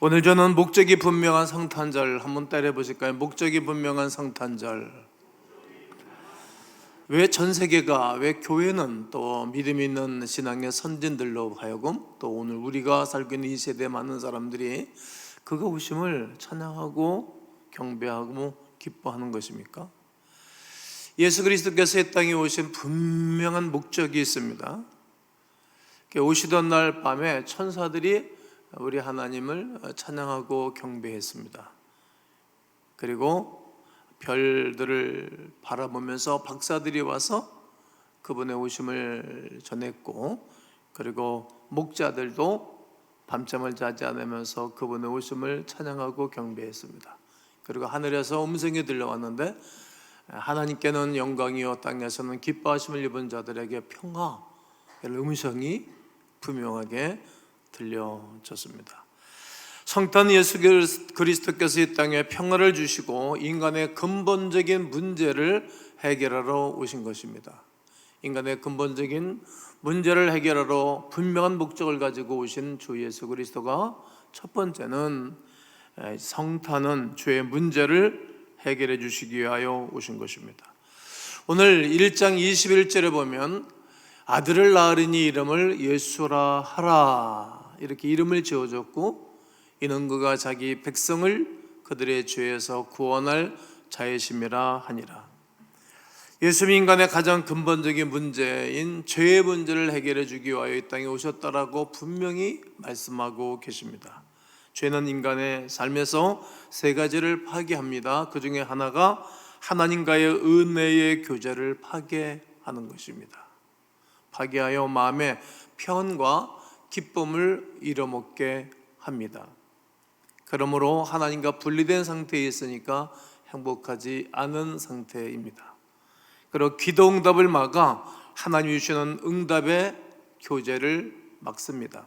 오늘 저는 목적이 분명한 성탄절 한번 따라해 보실까요? 목적이 분명한 성탄절. 왜 전 세계가, 왜 교회는 또 믿음 있는 신앙의 선진들로 하여금 또 오늘 우리가 살고 있는 이 세대의 많은 사람들이 그가 오심을 찬양하고 경배하고 기뻐하는 것입니까? 예수 그리스도께서 이 땅에 오신 분명한 목적이 있습니다. 오시던 날 밤에 천사들이 우리 하나님을 찬양하고 경배했습니다. 그리고 별들을 바라보면서 박사들이 와서 그분의 오심을 전했고, 그리고 목자들도 밤잠을 자지 않으면서 그분의 오심을 찬양하고 경배했습니다. 그리고 하늘에서 음성이 들려왔는데, 하나님께는 영광이요 땅에서는 기뻐하심을 입은 자들에게 평화, 이런 음성이 분명하게 들려졌습니다. 성탄 예수 그리스도께서 이 땅에 평화를 주시고 인간의 근본적인 문제를 해결하러 오신 것입니다. 인간의 근본적인 문제를 해결하러 분명한 목적을 가지고 오신 주 예수 그리스도가, 첫 번째는 성탄은 죄의 문제를 해결해 주시기 위하여 오신 것입니다. 오늘 1장 21절에 보면 아들을 낳으리니 이름을 예수라 하라, 이렇게 이름을 지어줬고, 이는 그가 자기 백성을 그들의 죄에서 구원할 자이심이라 하니라. 예수님이 인간의 가장 근본적인 문제인 죄의 문제를 해결해 주기 위하여 이 땅에 오셨다라고 분명히 말씀하고 계십니다. 죄는 인간의 삶에서 세 가지를 파괴합니다. 그 중에 하나가 하나님과의 은혜의 교제를 파괴하는 것입니다. 파괴하여 마음의 평안과 기쁨을 잃어먹게 합니다. 그러므로 하나님과 분리된 상태에 있으니까 행복하지 않은 상태입니다. 그리고 기도 응답을 막아 하나님이 주시는 응답의 교제를 막습니다.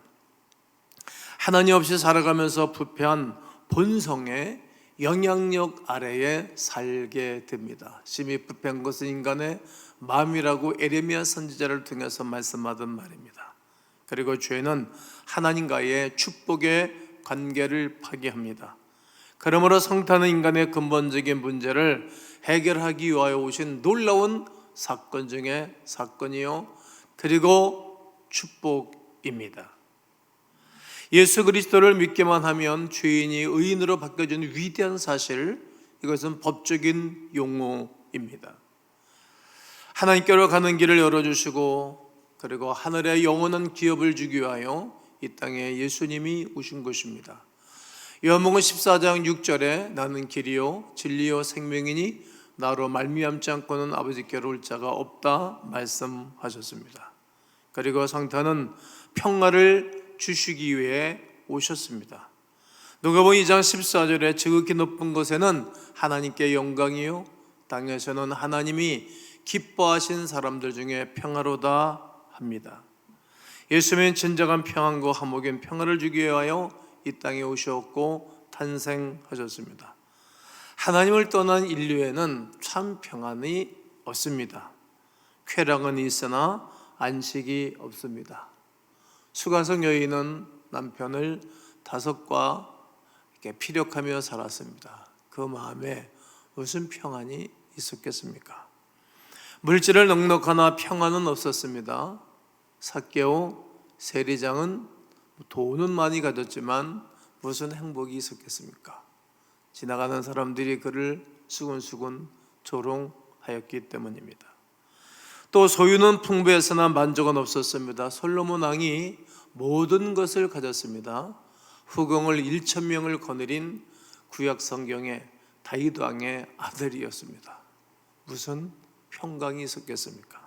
하나님 없이 살아가면서 부패한 본성의 영향력 아래에 살게 됩니다. 심히 부패한 것은 인간의 마음이라고 에레미야 선지자를 통해서 말씀하던 말입니다. 그리고 죄는 하나님과의 축복의 관계를 파괴합니다. 그러므로 성탄은 인간의 근본적인 문제를 해결하기 위하여 오신 놀라운 사건 중에 사건이요, 그리고 축복입니다. 예수 그리스도를 믿기만 하면 죄인이 의인으로 바뀌어지는 위대한 사실, 이것은 법적인 용어입니다. 하나님께로 가는 길을 열어주시고, 그리고 하늘의 영원한 기업을 주기 위하여 이 땅에 예수님이 오신 것입니다. 요한복음 14장 6절에 나는 길이요 진리요 생명이니 나로 말미암지 않고는 아버지께로 올 자가 없다 말씀하셨습니다. 그리고 성탄은 평화를 주시기 위해 오셨습니다. 누가복음 2장 14절에 지극히 높은 곳에는 하나님께 영광이요 땅에서는 하나님이 기뻐하신 사람들 중에 평화로다 합니다. 예수님은 진정한 평안과 화목인 평화를 주기 위하여 이 땅에 오셨고 탄생하셨습니다. 하나님을 떠난 인류에는 참 평안이 없습니다. 쾌락은 있으나 안식이 없습니다. 수가성 여인은 남편을 다섯과 피력하며 살았습니다. 그 마음에 무슨 평안이 있었겠습니까? 물질을 넉넉하나 평안은 없었습니다. 삭개오 세리장은 돈은 많이 가졌지만 무슨 행복이 있었겠습니까? 지나가는 사람들이 그를 수군수군 조롱하였기 때문입니다. 또 소유는 풍부했으나 만족은 없었습니다. 솔로몬 왕이 모든 것을 가졌습니다. 후궁을 1,000명을 거느린 구약 성경의 다윗 왕의 아들이었습니다. 무슨 평강이 있었겠습니까?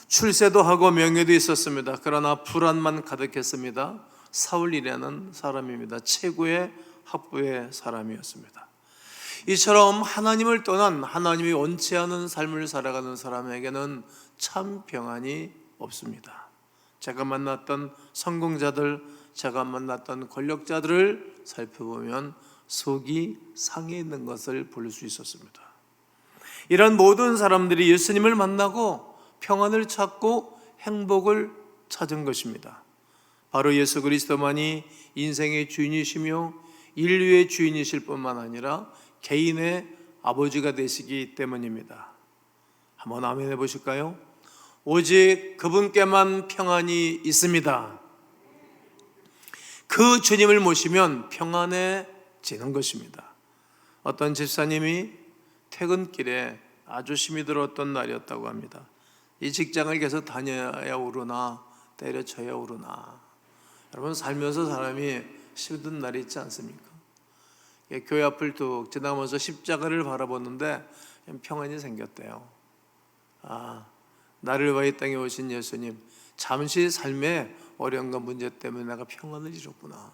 출세도 하고 명예도 있었습니다. 그러나 불안만 가득했습니다. 사울이라는 사람입니다. 최고의 학부의 사람이었습니다. 이처럼 하나님을 떠난, 하나님이 원치 않은 삶을 살아가는 사람에게는 참 평안이 없습니다. 제가 만났던 성공자들, 제가 만났던 권력자들을 살펴보면 속이 상해 있는 것을 볼 수 있었습니다. 이런 모든 사람들이 예수님을 만나고 평안을 찾고 행복을 찾은 것입니다. 바로 예수 그리스도만이 인생의 주인이시며 인류의 주인이실 뿐만 아니라 개인의 아버지가 되시기 때문입니다. 한번 아멘 해보실까요? 오직 그분께만 평안이 있습니다. 그 주님을 모시면 평안해지는 것입니다. 어떤 집사님이 퇴근길에 아주 힘이 들었던 날이었다고 합니다. 이 직장을 계속 다녀야 오르나 때려쳐야 오르나. 여러분, 살면서 사람이 힘든 날이 있지 않습니까? 교회 앞을 뚝 지나면서 십자가를 바라보는데 평안이 생겼대요. 나를 위하여 이 땅에 오신 예수님, 잠시 삶의 어려움과 문제 때문에 내가 평안을 잃었구나.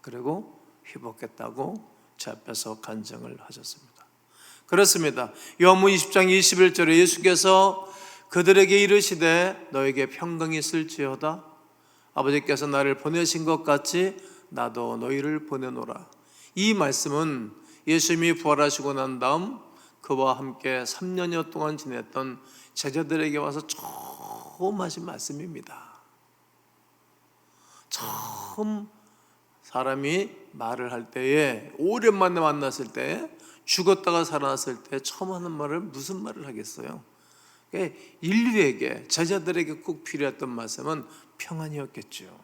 그리고 회복했다고 제 앞에서 간증을 하셨습니다. 그렇습니다. 요한복음 20장 21절에 예수께서 그들에게 이르시되 너에게 평강이 있을지어다. 아버지께서 나를 보내신 것 같이 나도 너희를 보내노라. 이 말씀은 예수님이 부활하시고 난 다음 그와 함께 3년여 동안 지냈던 제자들에게 와서 처음 하신 말씀입니다. 처음 사람이 말을 할 때에, 오랜만에 만났을 때, 죽었다가 살아났을 때 처음 하는 말을 무슨 말을 하겠어요? 인류에게, 제자들에게 꼭 필요했던 말씀은 평안이었겠죠.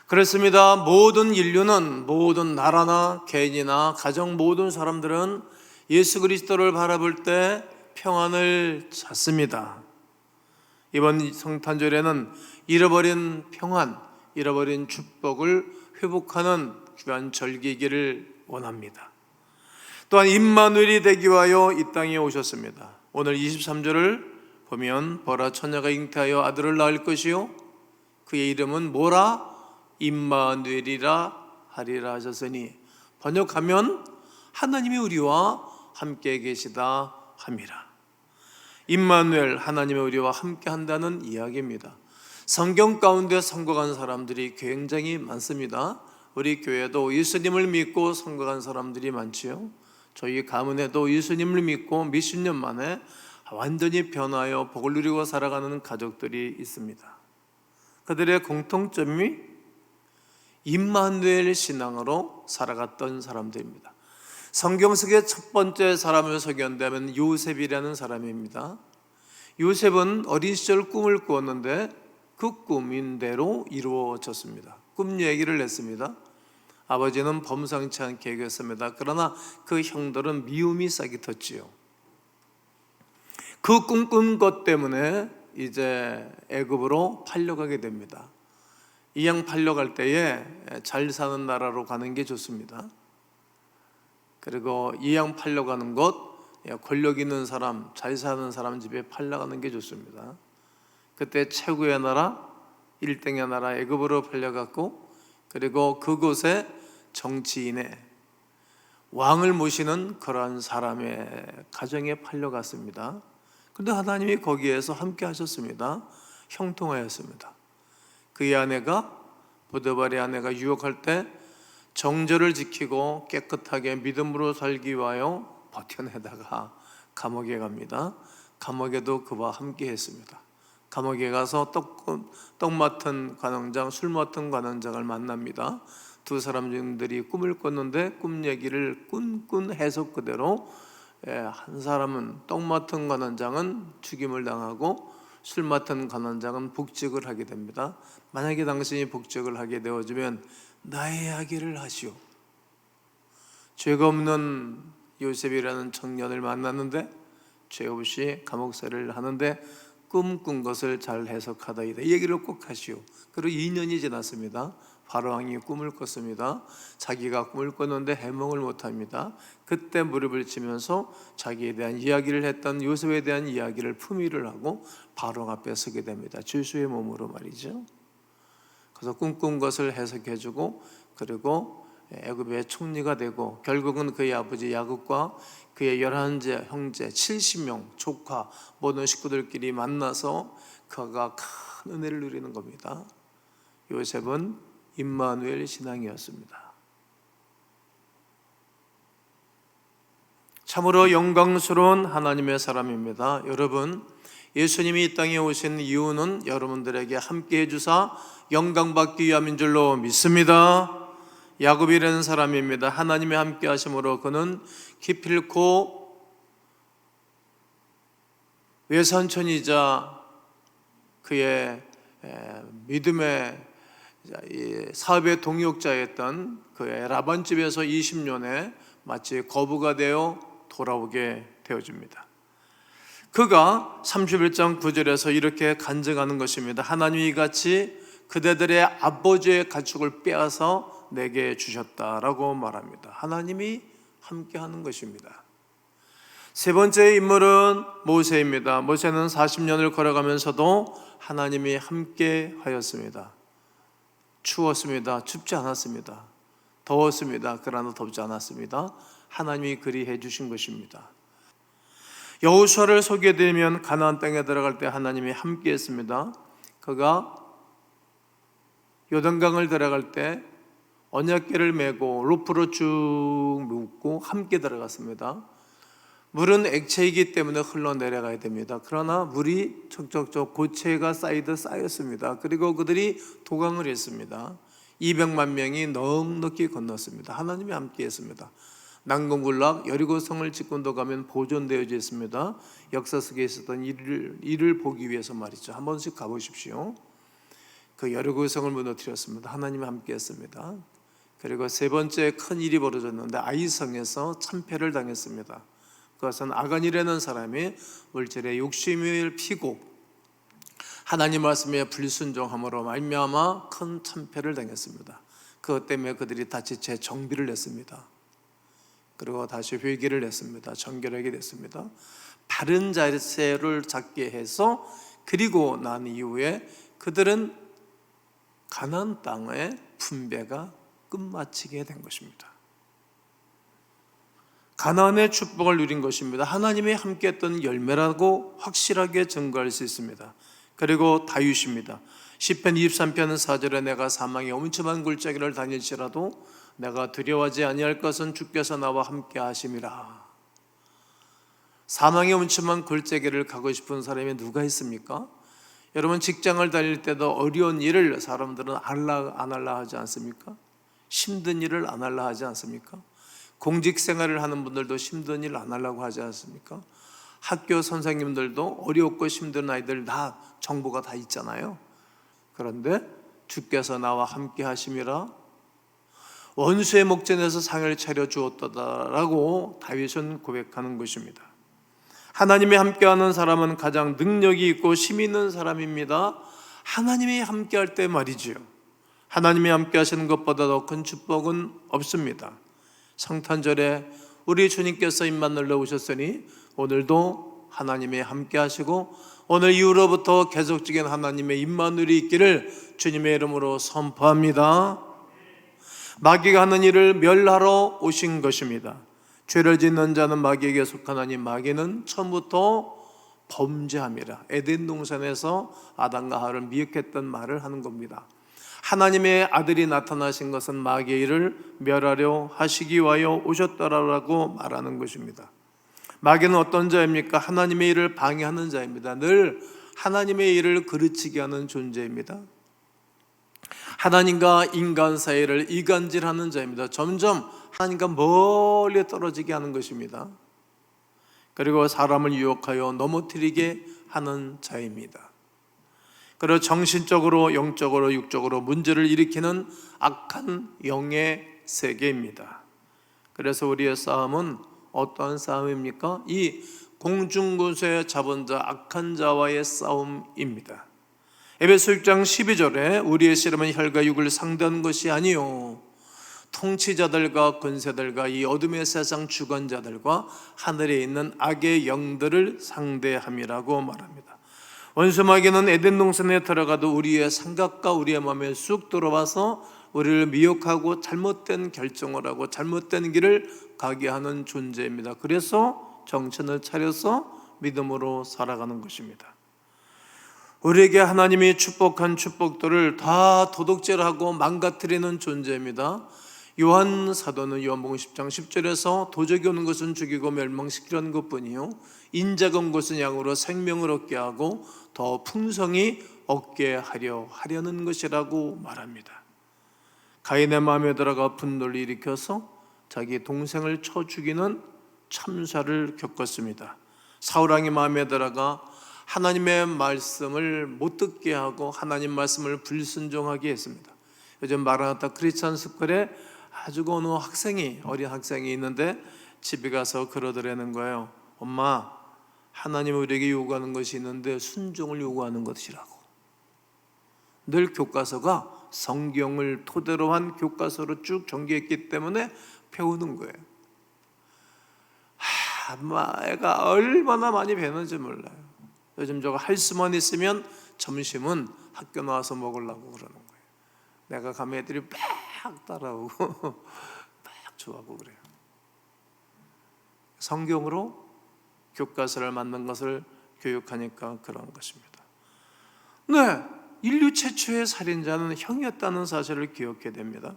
그렇습니다. 모든 인류는, 모든 나라나 개인이나 가정, 모든 사람들은 예수 그리스도를 바라볼 때 평안을 찾습니다. 이번 성탄절에는 잃어버린 평안, 잃어버린 축복을 회복하는 귀한 절기이기를 원합니다. 또한 임마누엘이 되기 위하여 이 땅에 오셨습니다. 오늘 23절을 보면 보라, 처녀가 잉태하여 아들을 낳을 것이요 그의 이름은 뭐라? 임마누엘이라 하리라 하셨으니, 번역하면 하나님이 우리와 함께 계시다 함이라. 임마누엘, 하나님의 우리와 함께 한다는 이야기입니다. 성경 가운데 선거한 사람들이 굉장히 많습니다. 우리 교회도 예수님을 믿고 선거한 사람들이 많지요. 저희 가문에도 예수님을 믿고 몇십 년 만에 완전히 변하여 복을 누리고 살아가는 가족들이 있습니다. 그들의 공통점이 임마누엘 신앙으로 살아갔던 사람들입니다. 성경 속의 첫 번째 사람을 소개한다면 요셉이라는 사람입니다. 요셉은 어린 시절 꿈을 꾸었는데 그 꿈인 대로 이루어졌습니다. 꿈 얘기를 했습니다. 아버지는 범상치 않게 얘기했습니다. 그러나 그 형들은 미움이 싹이 텄지요. 그 꿈꾼 것 때문에 이제 애굽으로 팔려가게 됩니다. 이양 팔려갈 때에 잘 사는 나라로 가는 게 좋습니다. 그리고 이양 팔려가는 곳, 권력 있는 사람, 잘 사는 사람 집에 팔려가는 게 좋습니다. 그때 최고의 나라, 1등의 나라 애굽으로 팔려갔고, 그리고 그곳에 정치인의 왕을 모시는 그러한 사람의 가정에 팔려갔습니다. 그런데 하나님이 거기에서 함께 하셨습니다. 형통하였습니다. 그의 아내가, 보디발의 아내가 유혹할 때 정절을 지키고 깨끗하게 믿음으로 살기 위하여 버텨내다가 감옥에 갑니다. 감옥에도 그와 함께 했습니다. 감옥에 가서 떡 맡은 관원장, 술 맡은 관원장을 만납니다. 두 사람들이 꿈을 꿨는데 꿈 얘기를 꾼 해석 그대로, 한 사람은 떡 맡은 관원장은 죽임을 당하고 술 맡은 관원장은 복직을 하게 됩니다. 만약에 당신이 복직을 하게 되어지면 나의 이야기를 하시오. 죄가 없는 요셉이라는 청년을 만났는데 죄 없이 감옥살이를 하는데 꿈꾼 것을 잘 해석하다이다. 이 얘기를 꼭 하시오. 그리고 2년이 지났습니다. 바로왕이 꿈을 꿨습니다. 자기가 꿈을 꿨는데 해몽을 못합니다. 그때 무릎을 치면서 자기에 대한 이야기를 했던 요셉에 대한 이야기를 품위를 하고 바로 앞에 서게 됩니다. 죄수의 몸으로 말이죠. 그래서 꿈꾼 것을 해석해주고, 그리고 애굽의 총리가 되고, 결국은 그의 아버지 야곱과 그의 11째 형제 70명 조카 모든 식구들끼리 만나서 그가 큰 은혜를 누리는 겁니다. 요셉은 임마누엘 신앙이었습니다. 참으로 영광스러운 하나님의 사람입니다. 여러분, 예수님이 이 땅에 오신 이유는 여러분들에게 함께 해주사 영광받기 위함인 줄로 믿습니다. 야곱이라는 사람입니다. 하나님의 함께 하심으로 그는 기필코 외삼촌이자 그의 믿음의 사업의 동역자였던 그의 라반 집에서 20년에 마치 거부가 되어 돌아오게 되어집니다. 그가 31장 9절에서 이렇게 간증하는 것입니다. 하나님이 이같이 그대들의 아버지의 가축을 빼앗아 내게 주셨다라고 말합니다. 하나님이 함께하는 것입니다. 세 번째 인물은 모세입니다. 모세는 40년을 걸어가면서도 하나님이 함께 하였습니다. 추웠습니다. 춥지 않았습니다. 더웠습니다. 그러나 덥지 않았습니다. 하나님이 그리 해주신 것입니다. 여호수아를 소개해드리면 가나안 땅에 들어갈 때 하나님이 함께 했습니다. 그가 요단강을 들어갈 때 언약궤를 메고 로프로 쭉 묶고 함께 들어갔습니다. 물은 액체이기 때문에 흘러내려가야 됩니다. 그러나 물이 척척척 고체가 쌓였습니다. 그리고 그들이 도강을 했습니다. 200만 명이 넉넉히 건넜습니다. 하나님이 함께 했습니다. 난공불락 여리고성을 짓고도 가면 보존되어져 있습니다. 역사 속에 있었던 일을 보기 위해서 말이죠. 한 번씩 가보십시오. 그 여리고성을 무너뜨렸습니다. 하나님이 함께 했습니다. 그리고 세 번째 큰 일이 벌어졌는데 아이성에서 참패를 당했습니다. 그것은 아간이라는 사람이 물질에 욕심을 피고 하나님 말씀에 불순종함으로 말미암아 큰 참패를 당했습니다. 그것 때문에 그들이 다시 재정비를 했습니다. 그리고 다시 회개를 했습니다. 정결하게 됐습니다. 바른 자세를 잡게 해서 그리고 난 이후에 그들은 가나안 땅의 분배가 끝마치게 된 것입니다. 가나안의 축복을 누린 것입니다. 하나님이 함께했던 열매라고 확실하게 증거할 수 있습니다. 그리고 다윗입니다. 시편 23편 4절에 내가 사망의 엄침한 골짜기를 다닐지라도 내가 두려워하지 아니할 것은 주께서 나와 함께 하심이라. 사망의 엄침한 골짜기를 가고 싶은 사람이 누가 있습니까? 여러분 직장을 다닐 때도 어려운 일을 사람들은 안 할라 하지 않습니까? 힘든 일을 안 할라 하지 않습니까? 공직 생활을 하는 분들도 힘든 일 안 하려고 하지 않습니까? 학교 선생님들도 어렵고 힘든 아이들 다 정보가 다 있잖아요. 그런데 주께서 나와 함께 하심이라 원수의 목전에서 상을 차려 주었다라고 다윗은 고백하는 것입니다. 하나님이 함께하는 사람은 가장 능력이 있고 힘이 있는 사람입니다. 하나님이 함께할 때 말이지요. 하나님이 함께하시는 것보다 더 큰 축복은 없습니다. 성탄절에 우리 주님께서 임마누엘로 오셨으니 오늘도 하나님이 함께하시고 오늘 이후로부터 계속적인 하나님의 임마누엘이 있기를 주님의 이름으로 선포합니다. 마귀가 하는 일을 멸하러 오신 것입니다. 죄를 짓는 자는 마귀에게 속하나니 마귀는 처음부터 범죄함이라. 에덴 동산에서 아담과 하와를 미혹했던 말을 하는 겁니다. 하나님의 아들이 나타나신 것은 마귀의 일을 멸하려 하시기 위하여 오셨다라고 말하는 것입니다. 마귀는 어떤 자입니까? 하나님의 일을 방해하는 자입니다. 늘 하나님의 일을 그르치게 하는 존재입니다. 하나님과 인간 사이를 이간질하는 자입니다. 점점 하나님과 멀리 떨어지게 하는 것입니다. 그리고 사람을 유혹하여 넘어뜨리게 하는 자입니다. 그리고 정신적으로, 영적으로, 육적으로 문제를 일으키는 악한 영의 세계입니다. 그래서 우리의 싸움은 어떠한 싸움입니까? 이 공중군수의 잡은 자, 악한 자와의 싸움입니다. 에베소 6장 12절에 우리의 씨름은 혈과 육을 상대하는 것이 아니요 통치자들과 권세들과 이 어둠의 세상 주관자들과 하늘에 있는 악의 영들을 상대함이라고 말합니다. 원수 마귀는 에덴 동산에 들어가도 우리의 생각과 우리의 마음에 쑥 들어와서 우리를 미혹하고 잘못된 결정을 하고 잘못된 길을 가게 하는 존재입니다. 그래서 정신을 차려서 믿음으로 살아가는 것입니다. 우리에게 하나님이 축복한 축복들을 다 도둑질하고 망가뜨리는 존재입니다. 요한 사도는 요한복음 10장 10절에서 도적이 오는 것은 죽이고 멸망시키려는 것뿐이요 인자가 온 것은 양으로 생명을 얻게 하고 더 풍성히 얻게 하려는 것이라고 말합니다. 가인의 마음에 들어가 분노를 일으켜서 자기 동생을 쳐 죽이는 참사를 겪었습니다. 사울왕의 마음에 들어가 하나님의 말씀을 못 듣게 하고 하나님 말씀을 불순종하게 했습니다. 요즘 마라나타 크리스찬 스쿨에 아주 어느 어린 학생이 있는데 집에 가서 그러더라는 거예요. 엄마, 하나님이 우리에게 요구하는 것이 있는데 순종을 요구하는 것이라고. 늘 교과서가 성경을 토대로 한 교과서로 쭉 전개했기 때문에 배우는 거예요. 애가 얼마나 많이 배우는지 몰라요. 요즘 저거 할 수만 있으면 점심은 학교 나와서 먹으려고 그러는 거예요. 내가 가면 애들이 막 따라오고 막 좋아하고 그래요. 성경으로 교과서를 만든 것을 교육하니까 그런 것입니다. 네, 인류 최초의 살인자는 형이었다는 사실을 기억해야 됩니다.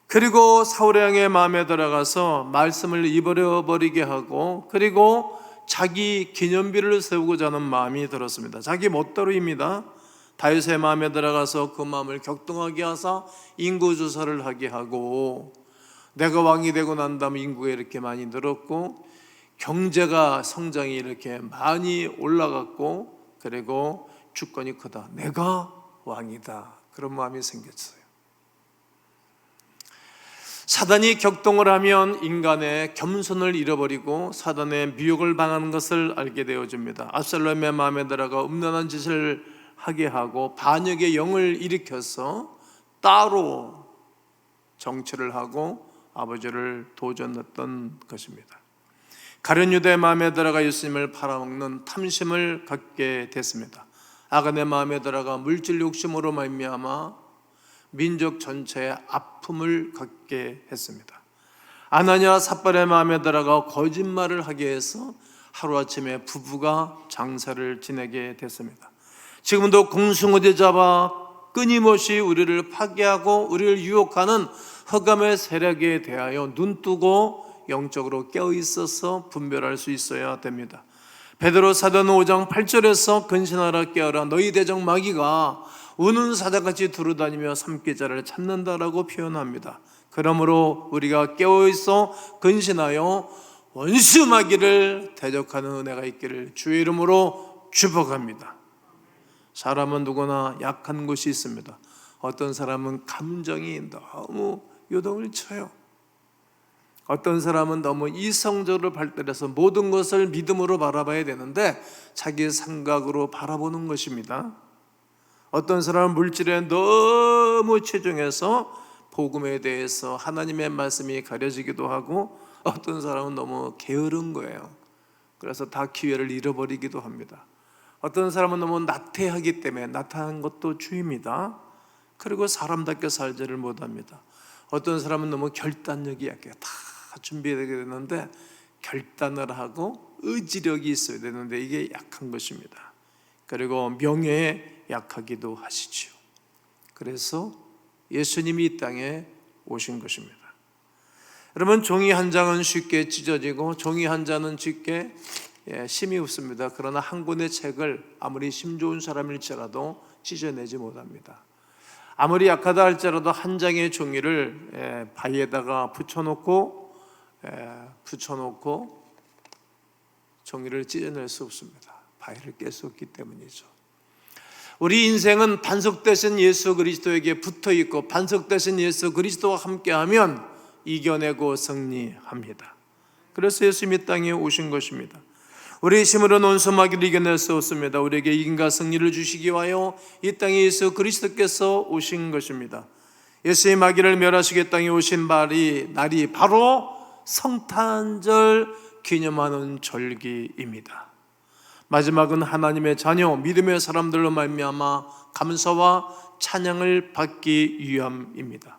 그리고 사울의 왕의 마음에 들어가서 말씀을 잊어버리게 하고 그리고 자기 기념비를 세우고자 하는 마음이 들었습니다. 자기 멋대로입니다. 다윗의 마음에 들어가서 그 마음을 격동하게 하사 인구조사를 하게 하고 내가 왕이 되고 난 다음에 인구가 이렇게 많이 늘었고 경제가 성장이 이렇게 많이 올라갔고 그리고 주권이 크다. 내가 왕이다. 그런 마음이 생겼어요. 사단이 격동을 하면 인간의 겸손을 잃어버리고 사단의 미혹을 당하는 것을 알게 되어줍니다. 압살롬의 마음에 들어가 음란한 짓을 하게 하고 반역의 영을 일으켜서 따로 정치를 하고 아버지를 도전했던 것입니다. 가룟 유다의 마음에 들어가 예수님을 팔아먹는 탐심을 갖게 됐습니다. 아간의 마음에 들어가 물질 욕심으로 말미암아 민족 전체의 아픔을 갖게 했습니다. 아나니아 삽발의 마음에 들어가 거짓말을 하게 해서 하루아침에 부부가 장사를 지내게 됐습니다. 지금도 공숭어대 잡아 끊임없이 우리를 파괴하고 우리를 유혹하는 흑암의 세력에 대하여 눈뜨고 영적으로 깨어있어서 분별할 수 있어야 됩니다. 베드로 사도는 5장 8절에서 근신하라 깨어라 너희 대적 마귀가 우는 사자같이 두루다니며 삼키자를 찾는다라고 표현합니다. 그러므로 우리가 깨어있어 근신하여 원수 마귀를 대적하는 은혜가 있기를 주의 이름으로 축복합니다. 사람은 누구나 약한 곳이 있습니다. 어떤 사람은 감정이 너무 요동을 쳐요. 어떤 사람은 너무 이성적으로 발달해서 모든 것을 믿음으로 바라봐야 되는데 자기 생각으로 바라보는 것입니다. 어떤 사람은 물질에 너무 치중해서 복음에 대해서 하나님의 말씀이 가려지기도 하고 어떤 사람은 너무 게으른 거예요. 그래서 다 기회를 잃어버리기도 합니다. 어떤 사람은 너무 나태하기 때문에 나태한 것도 주입니다. 그리고 사람답게 살지를 못합니다. 어떤 사람은 너무 결단력이 약해요. 다 준비되게 되는데 결단을 하고 의지력이 있어야 되는데 이게 약한 것입니다. 그리고 명예에 약하기도 하시지요. 그래서 예수님이 이 땅에 오신 것입니다. 여러분, 종이 한 장은 쉽게 찢어지고 종이 한 장은 쉽게 심이 없습니다. 그러나 한 권의 책을 아무리 심 좋은 사람일지라도 찢어내지 못합니다. 아무리 약하다 할지라도 한 장의 종이를 바위에다가 붙여놓고 종이를 찢어낼 수 없습니다. 바위를 깰 수 없기 때문이죠. 우리 인생은 반석되신 예수 그리스도에게 붙어있고 반석되신 예수 그리스도와 함께하면 이겨내고 승리합니다. 그래서 예수님이 땅에 오신 것입니다. 우리의 힘으로는 온수 마귀를 이겨낼 수 없습니다. 우리에게 이긴과 승리를 주시기 위하여 이 땅에 예수 그리스도께서 오신 것입니다. 예수의 마귀를 멸하시기 땅에 오신 날이 바로 성탄절 기념하는 절기입니다. 마지막은 하나님의 자녀 믿음의 사람들로 말미암아 감사와 찬양을 받기 위함입니다.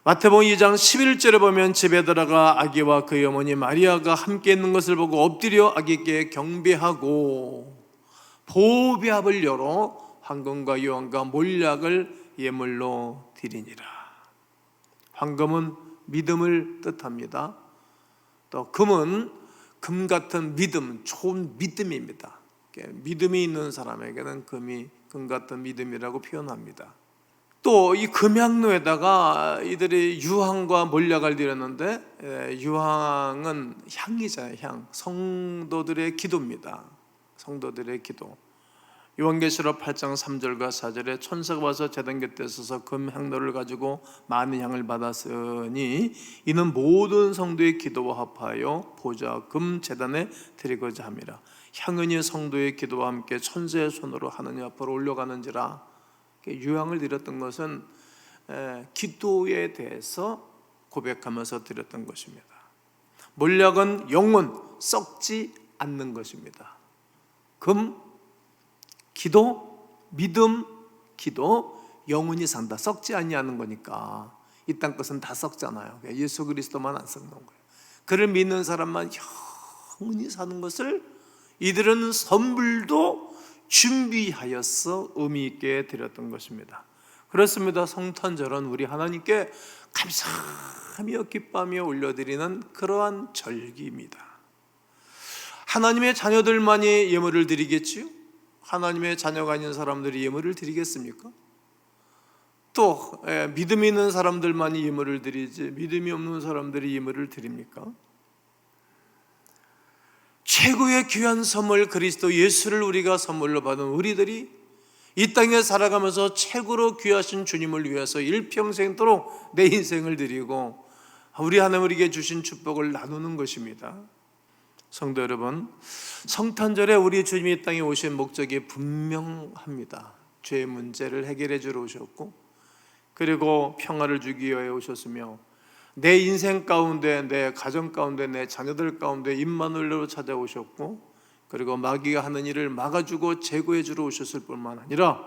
마태복음 2장 11절에 보면 집에 들어가 아기와 그의 어머니 마리아가 함께 있는 것을 보고 엎드려 아기께 경배하고 보배합을 열어 황금과 유황과 몰약을 예물로 드리니라. 황금은 믿음을 뜻합니다. 또 금은 금 같은 믿음, 좋은 믿음입니다. 믿음이 있는 사람에게는 금이 금 같은 믿음이라고 표현합니다. 또 이 금향로에다가 이들이 유황과 몰약을 드렸는데, 유황은 향이잖아요. 향, 성도들의 기도입니다. 성도들의 기도. 요한계시록 8장 3절과 4절에 천사가 와서 제단 곁에 서서 금향로를 가지고 많은 향을 받았으니 이는 모든 성도의 기도와 합하여 보좌 금 제단에 드리고자 함이라. 향은이 성도의 기도와 함께 천사의 손으로 하느님 앞으로 올려가는지라. 유향을 드렸던 것은 기도에 대해서 고백하면서 드렸던 것입니다. 몰약은 영혼, 썩지 않는 것입니다. 금, 기도, 믿음, 기도, 영혼이 산다. 썩지 아니하는 거니까. 이 땅 것은 다 썩잖아요. 예수 그리스도만 안 썩는 거예요. 그를 믿는 사람만 영원히 사는 것을 이들은 선물도 준비하여서 의미 있게 드렸던 것입니다. 그렇습니다. 성탄절은 우리 하나님께 감사하며 기뻐하며 올려드리는 그러한 절기입니다. 하나님의 자녀들만이 예물을 드리겠지요? 하나님의 자녀가 아닌 사람들이 예물을 드리겠습니까? 또 믿음이 있는 사람들만이 예물을 드리지 믿음이 없는 사람들이 예물을 드립니까? 최고의 귀한 선물 그리스도 예수를 우리가 선물로 받은 우리들이 이 땅에 살아가면서 최고로 귀하신 주님을 위해서 일평생도록 내 인생을 드리고 우리 하나님 우리에게 주신 축복을 나누는 것입니다. 성도 여러분, 성탄절에 우리 주님이 이 땅에 오신 목적이 분명합니다. 죄의 문제를 해결해 주러 오셨고, 그리고 평화를 주기 위해 오셨으며, 내 인생 가운데, 내 가정 가운데, 내 자녀들 가운데 임마누엘로 찾아오셨고, 그리고 마귀가 하는 일을 막아주고 제거해 주러 오셨을 뿐만 아니라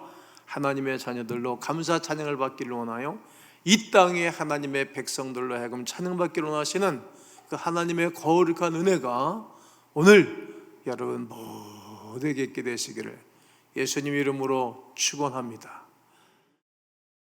하나님의 자녀들로 감사 찬양을 받기를 원하여 이 땅에 하나님의 백성들로 하여금 찬양받기를 원하시는 그 하나님의 거룩한 은혜가 오늘 여러분 모두에게 있게 되시기를 예수님 이름으로 축원합니다.